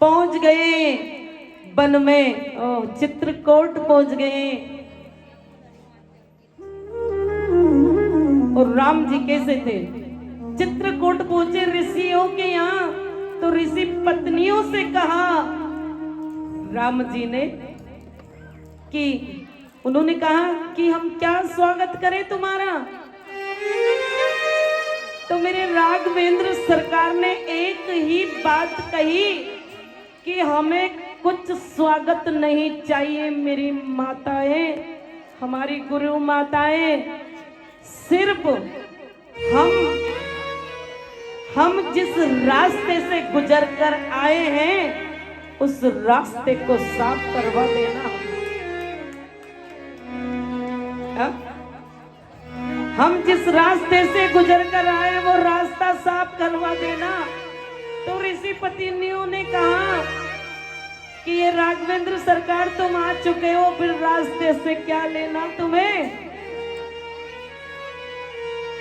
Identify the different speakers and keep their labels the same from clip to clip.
Speaker 1: पहुंच गए वन में, चित्रकूट पहुंच गए। और राम जी कैसे थे? चित्रकूट पहुंचे ऋषियों के यहाँ, तो ऋषि पत्नियों से कहा राम जी ने कि उन्होंने कहा कि हम क्या स्वागत करें तुम्हारा। तो मेरे राघवेंद्र सरकार ने एक ही बात कही कि हमें कुछ स्वागत नहीं चाहिए मेरी माताएं, हमारी गुरु माताएं, सिर्फ हम जिस रास्ते से गुजर कर आए हैं उस रास्ते को साफ करवा देना। हम जिस रास्ते से गुजर कर आए वो रास्ता साफ करवा देना। तो ऋषि पत्नियों ने कहा कि ये राघवेंद्र सरकार तुम आ चुके हो, फिर रास्ते से क्या लेना तुम्हें।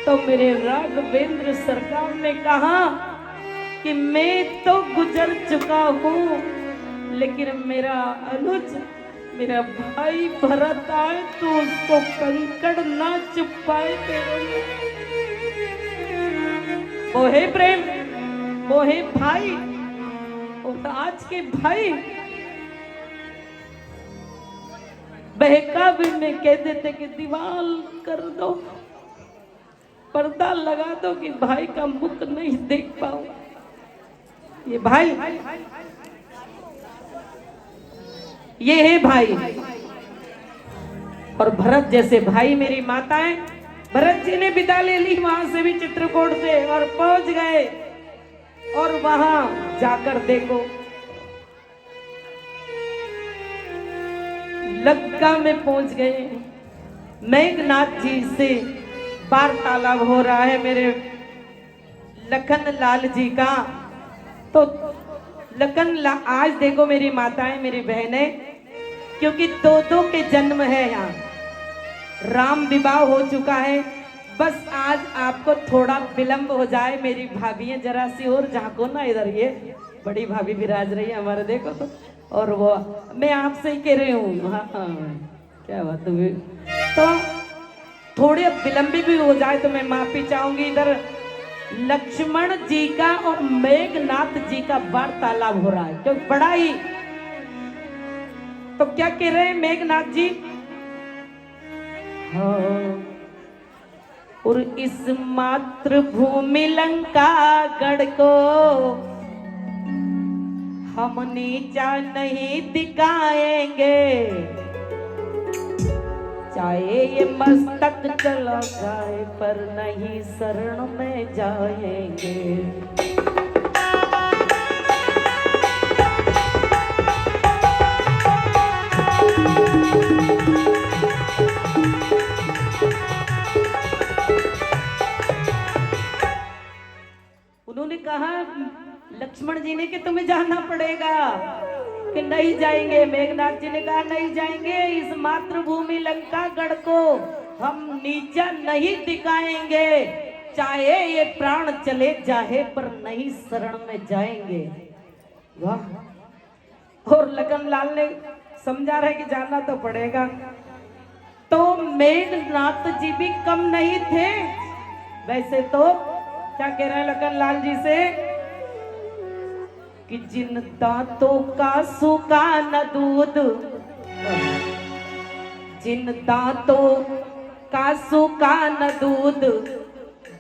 Speaker 1: तो मेरे राघवेंद्र सरकार ने कहा कि मैं तो गुजर चुका हूं, लेकिन मेरा अनुज, मेरा भाई भरत आए तो उसको कंकड़ ना चुपाए पैरों में। वो है प्रेम, वो है भाई। और आज के भाई बहकावे में कह देते कि दीवार कर दो, पर्दा लगा दो कि भाई का मुख नहीं देख पाओ। ये भाई, ये है भाई। और भरत जैसे भाई मेरी माताएं, भरत जी ने विदा ले ली वहां से भी, चित्रकूट से, और पहुंच गए। और वहां जाकर देखो लंका में पहुंच गए। मेघनाथ जी से वार्तालाप हो रहा है मेरे लखन लाल जी का। तो आज देखो मेरी माताएं, मेरी बहनें, क्योंकि दो के जन्म है यहाँ, राम विवाह हो चुका है। बस आज आपको थोड़ा विलंब हो जाए, मेरी भाभियां जरा सी और झांको ना इधर, ये बड़ी भाभी विराज रही है हमारे, देखो तो। और वो मैं आपसे ही कह रही हूँ, हाँ क्या बात हुई। तो थोड़े विलंब भी हो जाए तो मैं माफी चाहूंगी। इधर लक्ष्मण जी का और मेघनाथ जी का वार्तालाप हो रहा है, क्योंकि बड़ा ही। तो क्या कह रहे हैं मेघनाथ जी? हाँ, और इस मातृभूमि लंका गढ़ को हम नीचा नहीं दिखाएंगे, चाहे ये मस्तक चला जाए पर नहीं शरण में जाएंगे। उन्होंने कहा लक्ष्मण जी ने कि तुम्हें जाना पड़ेगा, कि नहीं जाएंगे। मेघनाथ जी ने कहा नहीं जाएंगे, इस मातृभूमि लंका गढ़ को हम नीचा नहीं दिखाएंगे, चाहे ये प्राण चले जाए पर नहीं शरण में जाएंगे। वाह। और लखन लाल ने समझा रहे कि जाना तो पड़ेगा। तो मेघनाथ जी भी कम नहीं थे। वैसे तो क्या कह रहे हैं लखन लाल जी से कि जिन दांतों का सूखा न दूध, जिन दांतों का सूखा न दूध,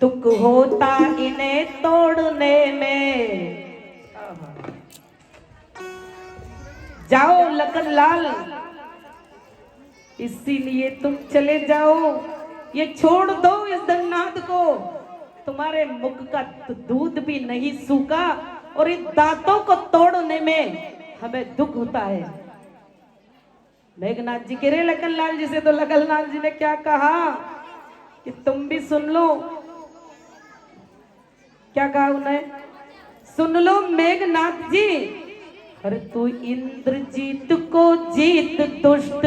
Speaker 1: दुख होता इन्हें तोड़ने में। जाओ लखन लाल, इसीलिए तुम चले जाओ, ये छोड़ दो इस दन्नाद को। तुम्हारे मुख का दूध भी नहीं सूखा और इन दांतों को तोड़ने में हमें दुख होता है। मेघनाथ जी कह रहे लखन लाल जी से। तो लखन लाल जी ने क्या कहा कि तुम भी सुन लो। क्या कहा उन्हें? सुन लो मेघनाथ जी। अरे तू इंद्रजीत को जीत दुष्ट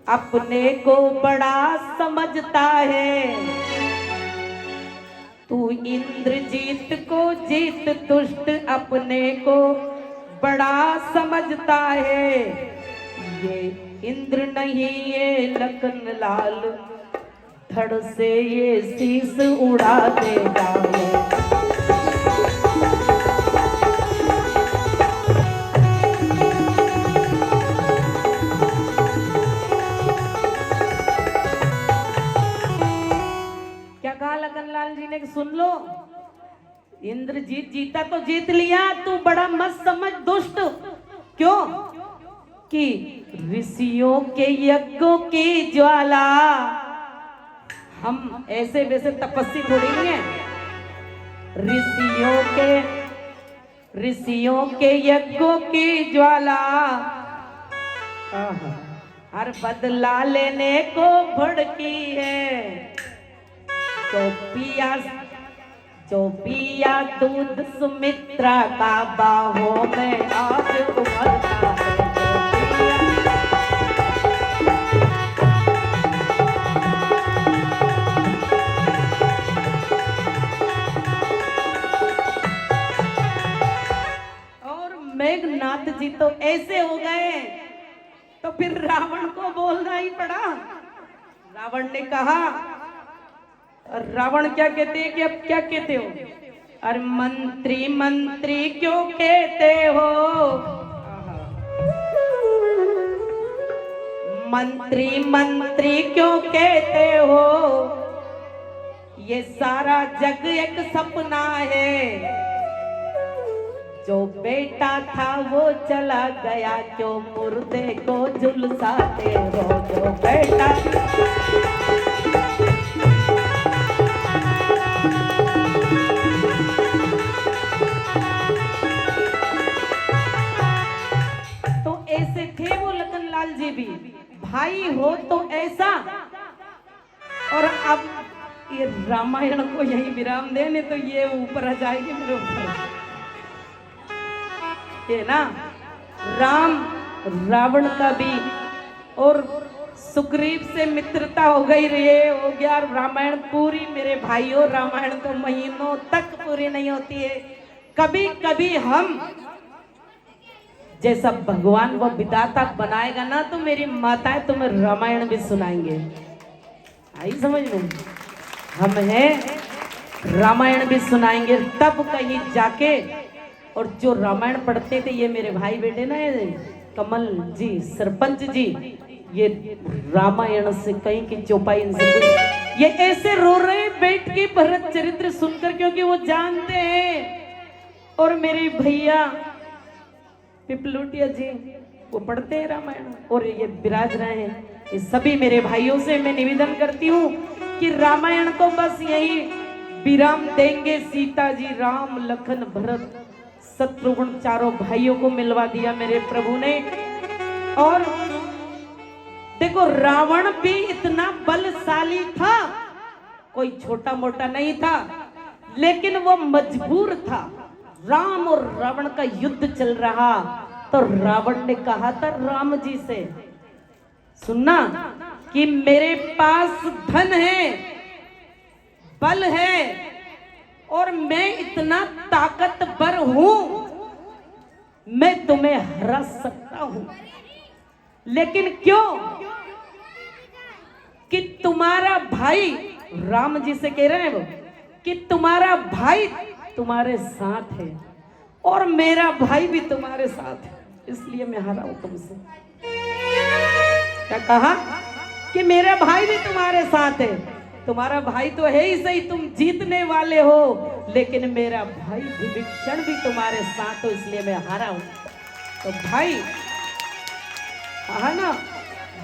Speaker 1: अपने को बड़ा समझता है, तू इंद्रजीत को जीत दुष्ट अपने को बड़ा समझता है, ये इंद्र नहीं ये लखन लाल, धड़ से ये शीस उड़ा देगा। क्या कहा लखनलाल जी ने, सुन लो, इंद्रजीत जीता तो जीत लिया, तू बड़ा मत समझ दुष्ट। क्यों? कि ऋषियों के यज्ञों की ज्वाला, हम ऐसे वैसे तपस्वी थोड़ी हैं। ऋषियों के यज्ञों की ज्वाला हर बदला लेने को भड़की है। जो पिया दूध सुमित्रा का बाहों में आज उमड़ता है। और मेघनाथ जी तो ऐसे हो गए, तो फिर रावण को बोलना ही पड़ा। रावण ने कहा, रावण क्या कहते हैं कि अब क्या कहते हो? अरे मंत्री मंत्री क्यों कहते हो? मंत्री मंत्री क्यों कहते हो? ये सारा जग एक सपना है। जो बेटा था वो चला गया, क्यों मुर्दे को झुलसाते हो? जो बेटा जी भी भाई हो तो ऐसा। और अब ये रामायण को यही विराम देने तो ये ऊपर आ जाएगी मेरे ऊपर। ये ना राम रावण का भी और सुग्रीव से मित्रता हो गई, रे हो गया रामायण पूरी। मेरे भाइयों, रामायण तो महीनों तक पूरी नहीं होती है। कभी कभी हम जैसा भगवान वो विधाता बनाएगा ना, तो मेरी माताएं तुम्हें रामायण भी सुनाएंगे। आई समझ में? हम हैं रामायण भी सुनाएंगे तब कहीं जाके। और जो रामायण पढ़ते थे ये मेरे भाई बेटे ना, कमल जी, सरपंच जी, ये रामायण से कहीं की चौपाई इनसे ये ऐसे रो रहे बैठ के भरत चरित्र सुनकर, क्योंकि वो जानते हैं। और मेरे भैया पिपलुटिया जी वो पढ़ते हैं रामायण और ये विराज रहे हैं। ये सभी मेरे भाइयों से मैं निवेदन करती हूँ कि रामायण को बस यही विराम देंगे। सीता जी, राम, लखन, भरत, शत्रुघ्न, चारों भाइयों को मिलवा दिया मेरे प्रभु ने। और देखो, रावण भी इतना बलशाली था, कोई छोटा मोटा नहीं था, लेकिन वो मजबूर था। राम और रावण का युद्ध चल रहा, तो रावण ने कहा था राम जी से, सुनना कि मेरे पास धन है, बल है और मैं इतना ताकतवर हूं, मैं तुम्हें हरा सकता हूं। लेकिन क्यों? कि तुम्हारा भाई, राम जी से कह रहे हैं वो, कि तुम्हारा भाई तुम्हारे साथ है और मेरा भाई भी तुम्हारे साथ है, इसलिए मैं हारा हूं तुमसे। क्या कहा? कि मेरा भाई भी तुम्हारे साथ है। तुम्हारा भाई तो है ही सही, तुम जीतने वाले हो, लेकिन मेरा भाई विभीषण भी तुम्हारे साथ हो, इसलिए मैं हारा हूं। तो भाई, कहा ना,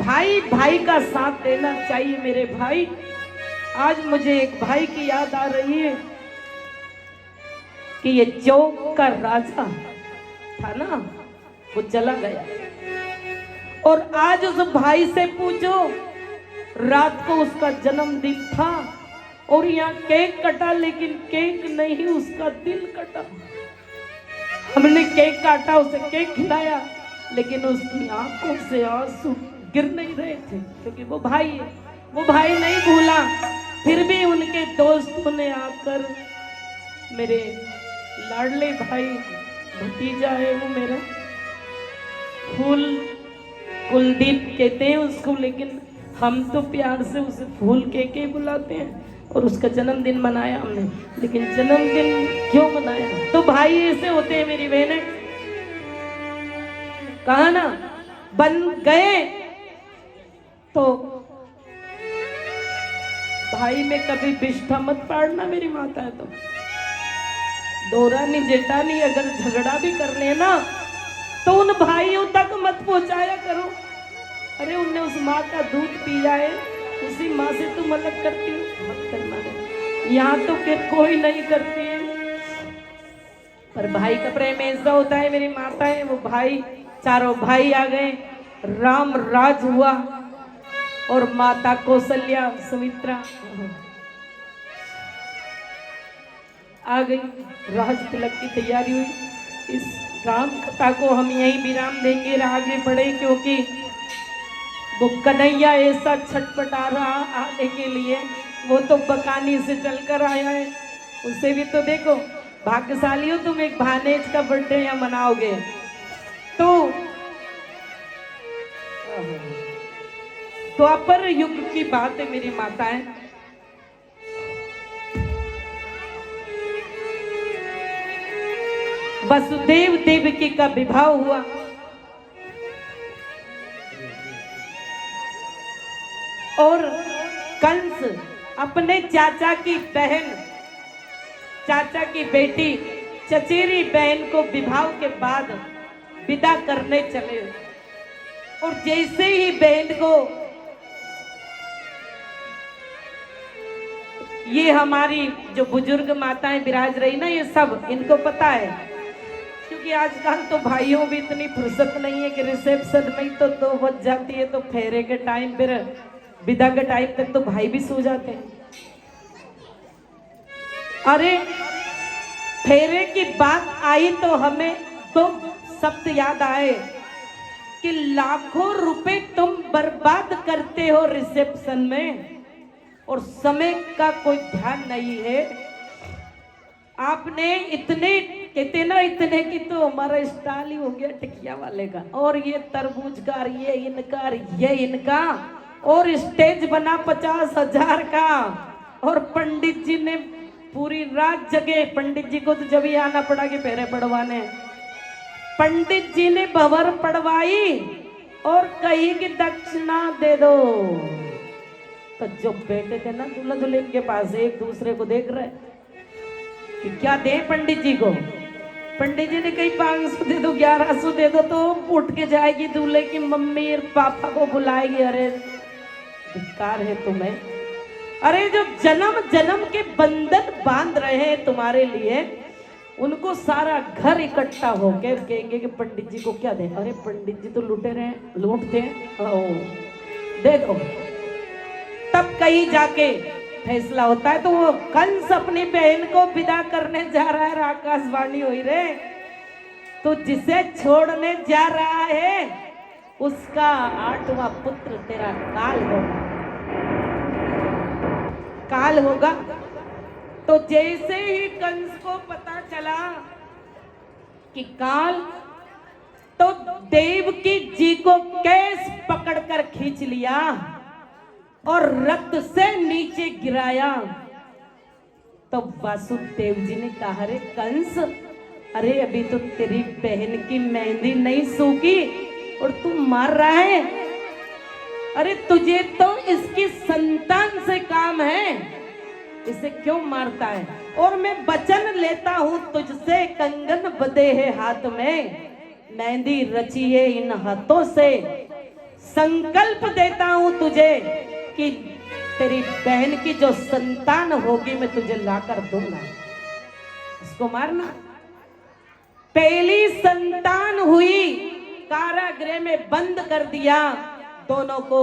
Speaker 1: भाई भाई का साथ देना चाहिए मेरे भाई। आज मुझे एक भाई की याद आ रही है कि ये चौक का राजा था ना, वो चला गया। और आज उस भाई से पूछो, रात को उसका जन्मदिन था और यहाँ केक कटा, लेकिन केक नहीं, उसका दिल कटा। हमने केक काटा, उसे केक खिलाया, लेकिन उसकी आंखों से आंसू गिर नहीं रहे थे, क्योंकि वो भाई है, वो भाई नहीं भूला। फिर भी उनके दोस्तों ने आकर मेरे लाडले भाई भतीजा है वो मेरा फूल कुलदीप कहते हैं उसको, लेकिन हम तो प्यार से उसे फूल कह के बुलाते हैं। और उसका जन्मदिन मनाया हमने, लेकिन जन्मदिन क्यों मनाया? तो भाई ऐसे होते हैं मेरी बहनें, कहा ना बन गए तो भाई में कभी बिष्ठा मत पाड़ना मेरी माता है। तो दोरानी जेठानी अगर झगड़ा भी कर लेना तो उन भाइयों तक मत पहुंचाया करो। अरे उनने उस माँ का दूध पिया है, उसी माँ से तुम अलग करती हो, मत करना है। यहाँ तो फिर कोई नहीं करती है, पर भाई का प्रेम ऐसा होता है। मेरी माता है वो भाई, चारों भाई आ गए, राम राज हुआ और माता कौशल्या सुमित्रा आ गई। राज तिलक की तैयारी हुई। इस राम कथा को हम यहीं विराम देंगे, आगे बढ़े, क्योंकि वो कन्हैया ऐसा छटपटा रहा आने के लिए। वो तो बकानी से चलकर आया है, उसे भी तो देखो। भाग्यशाली हो तुम, एक भानेज का बर्थडे यहाँ मनाओगे। तो द्वापर युग की बात है मेरी माताएं। वसुदेव देवकी का विवाह हुआ और कंस अपने चाचा की बहन, चाचा की बेटी चचेरी बहन को विवाह के बाद विदा करने चले। और जैसे ही बहन को, ये हमारी जो बुजुर्ग माताएं विराज रही ना, ये सब इनको पता है, क्योंकि आजकल तो भाइयों भी इतनी फुर्सत नहीं है कि रिसेप्शन में तो 2 बज जाती है, तो फेरे के टाइम, फिर विदा के टाइम तक तो भाई भी सो जाते हैं। अरे फेरे की बात आई तो हमें तो शब्द याद आए कि लाखों रुपए तुम बर्बाद करते हो रिसेप्शन में और समय का कोई ध्यान नहीं है। आपने इतने, कहते ना इतने की तो हमारा स्टाइल ही हो गया टिकिया वाले का, और ये तरबूज का, ये इनका, ये इनका, और स्टेज बना 50,000 का। और पंडित जी ने पूरी रात जगे। पंडित जी को तो जब ही आना पड़ा कि फेरे पड़वाने। पंडित जी ने भंवर पड़वाई और कही कि दक्षिणा दे दो। तो जो बेटे थे ना दूल्हा दुल्हन के पास, एक दूसरे को देख रहे कि क्या दे पंडित जी को। पंडित जी ने कही 500 दे दो, 1100 दे दो। तो उठ के जाएगी दूल्हे की मम्मी और पापा को बुलाएगी। अरे धिक्कार है तुम्हें। अरे जो जन्म जन्म के बंधन बांध रहे हैं तुम्हारे लिए, उनको सारा घर इकट्ठा होकर कहेंगे कि पंडित जी को क्या दे। अरे पंडित जी तो लूटे रहे, लूटते हैं, दे दो। तब कहीं जाके फैसला होता है। तो वो कंस अपनी बहन को विदा करने जा रहा है, आकाशवाणी हुई रे, तो जिसे छोड़ने जा रहा है उसका 8वां पुत्र तेरा काल होगा, काल होगा। तो जैसे ही कंस को पता चला कि काल, तो देवकी जी को केस पकड़कर खींच लिया और रक्त से नीचे गिराया। तो वासुदेव जी ने कहा, अरे कंस, अरे अभी तो तेरी बहन की मेहंदी नहीं सूखी और तू मार रहा है। अरे तुझे तो इसकी संतान से काम है, इसे क्यों मारता है? और मैं वचन लेता हूं तुझसे, कंगन बंधे है हाथ में, मेहंदी रची है इन हाथों से। संकल्प देता हूं तुझे कि तेरी बहन की जो संतान होगी मैं तुझे लाकर दूंगा, उसको मारना। पहली संतान हुई, कारागृह में बंद कर दिया दोनों को।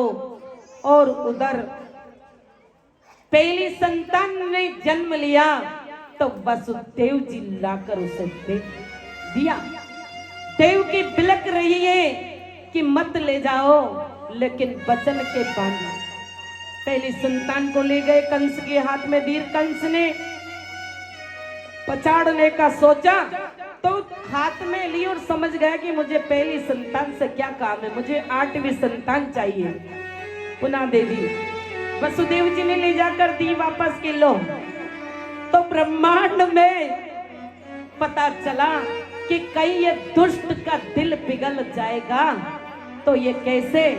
Speaker 1: और उधर पहली संतान ने जन्म लिया तो वसुदेव जी लाकर उसे दे दिया। देव की बिलक रही है कि मत ले जाओ, लेकिन वचन के बांधना। पहली संतान को ले गए, कंस के हाथ में दी। कंस ने पछाड़ने का सोचा तो हाथ में ली और समझ गया कि मुझे पहली संतान से क्या काम है, मुझे 8वीं संतान चाहिए। पुनः दे दी। वसुदेव जी ने ले जाकर दी वापस के लो। तो ब्रह्मांड में पता चला कि कहीं ये दुष्ट का दिल पिघल जाएगा तो ये कैसे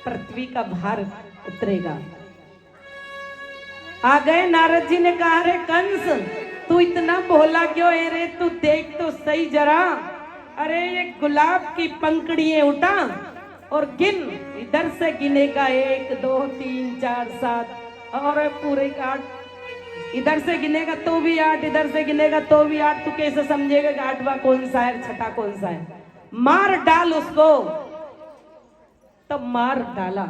Speaker 1: पृथ्वी का भार उतरेगा। आ गए नारद जी ने कहा, रे कंस तू इतना भोला क्यों है रे, तू देख तो सही जरा। अरे ये गुलाब की पंखड़ियां उठा और गिन, इधर से गिनेगा 1 2 3 4 7 और पूरे 8, इधर से गिनेगा तो भी 8, इधर से गिनेगा तो भी 8। तू कैसे समझेगा कि 8वां कौन सा है, 6ठा कौन सा है? मार डाल उसको। तब मार डाला।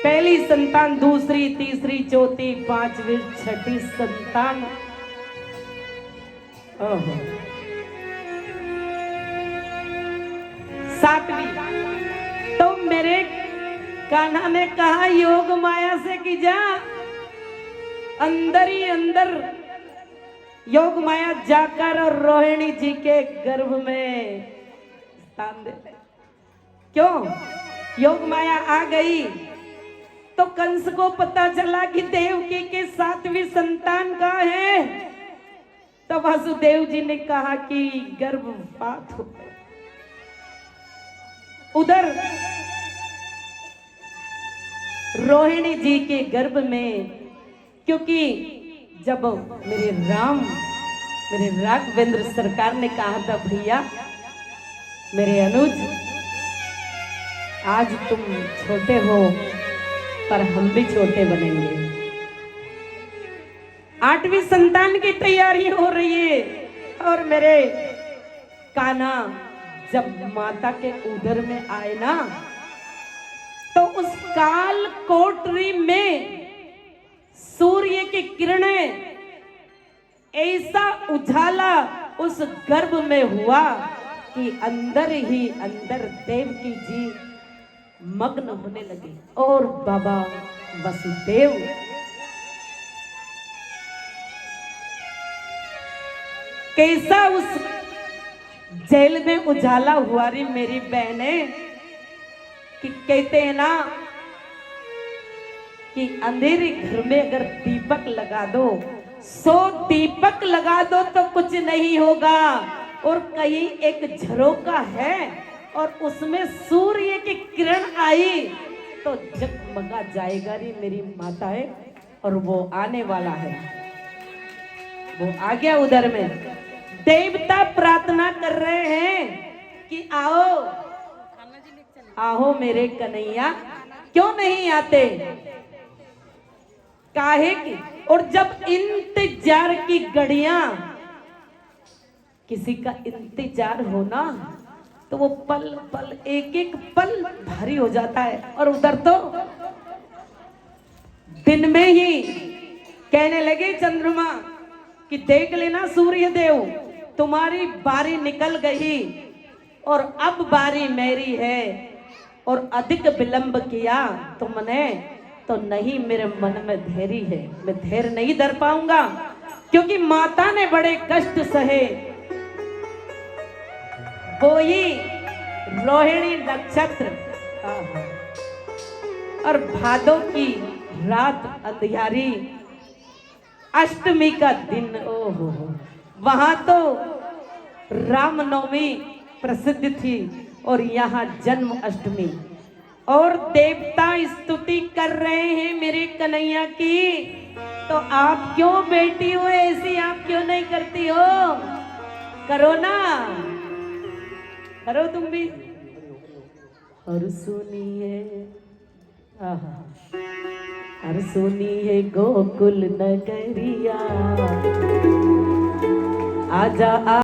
Speaker 1: पहली संतान, दूसरी, तीसरी, चौथी, 5वीं, 6ठी संतान। ओहो 7वीं। तो मेरे कान्हा ने कहा, योग माया से की जा, अंदर ही अंदर योग माया जाकर और रोहिणी जी के गर्भ में स्थान दे। क्यों? योग माया आ गई तो कंस को पता चला कि देवकी के 7वीं संतान का है। तो वासुदेव जी ने कहा कि गर्भपात हो। उधर रोहिणी जी के गर्भ में, क्योंकि जब मेरे राघवेंद्र सरकार ने कहा था, भैया मेरे अनुज आज तुम छोटे हो पर हम भी छोटे बनेंगे। 8वीं संतान की तैयारी हो रही है और मेरे कान्हा जब माता के उदर में आए ना, तो उस काल कोठरी में सूर्य की किरणें ऐसा उजाला उस गर्भ में हुआ कि अंदर ही अंदर देवकी जी मग्न होने लगे। और बाबा वसुदेव कैसा उस जेल में उजाला हुआ री मेरी बहने, कि कहते हैं ना कि अंधेरे घर में अगर दीपक लगा दो, 100 दीपक लगा दो तो कुछ नहीं होगा, और कहीं एक झरोका है और उसमें सूर्य की किरण आई तो जगमगा जाएगा रे मेरी माता है। और वो आने वाला है, वो आ गया उधर में। देवता प्रार्थना कर रहे हैं कि आओ आओ मेरे कन्हैया, क्यों नहीं आते, काहे की? और जब इंतजार की घड़ियां, किसी का इंतजार होना तो वो पल पल, एक एक पल भारी हो जाता है। और उधर तो दिन में ही कहने लगे चंद्रमा कि देख लेना सूर्य देव, तुम्हारी बारी निकल गई और अब बारी मेरी है, और अधिक विलंब किया तुमने तो नहीं मेरे मन में धैर्य है, मैं धैर्य नहीं धर पाऊंगा, क्योंकि माता ने बड़े कष्ट सहे। वो ही रोहिणी नक्षत्र और भादों की रात अंधियारी, अष्टमी का दिन, ओहो वहां तो रामनवमी प्रसिद्ध थी और यहाँ जन्म अष्टमी। और देवता स्तुति कर रहे हैं मेरे कन्हैया की, तो आप क्यों बेटी हो ऐसी, आप क्यों नहीं करती हो? करो ना, करो तुम भी। और सुनिए, और सुनिए गोकुल नगरिया, आजा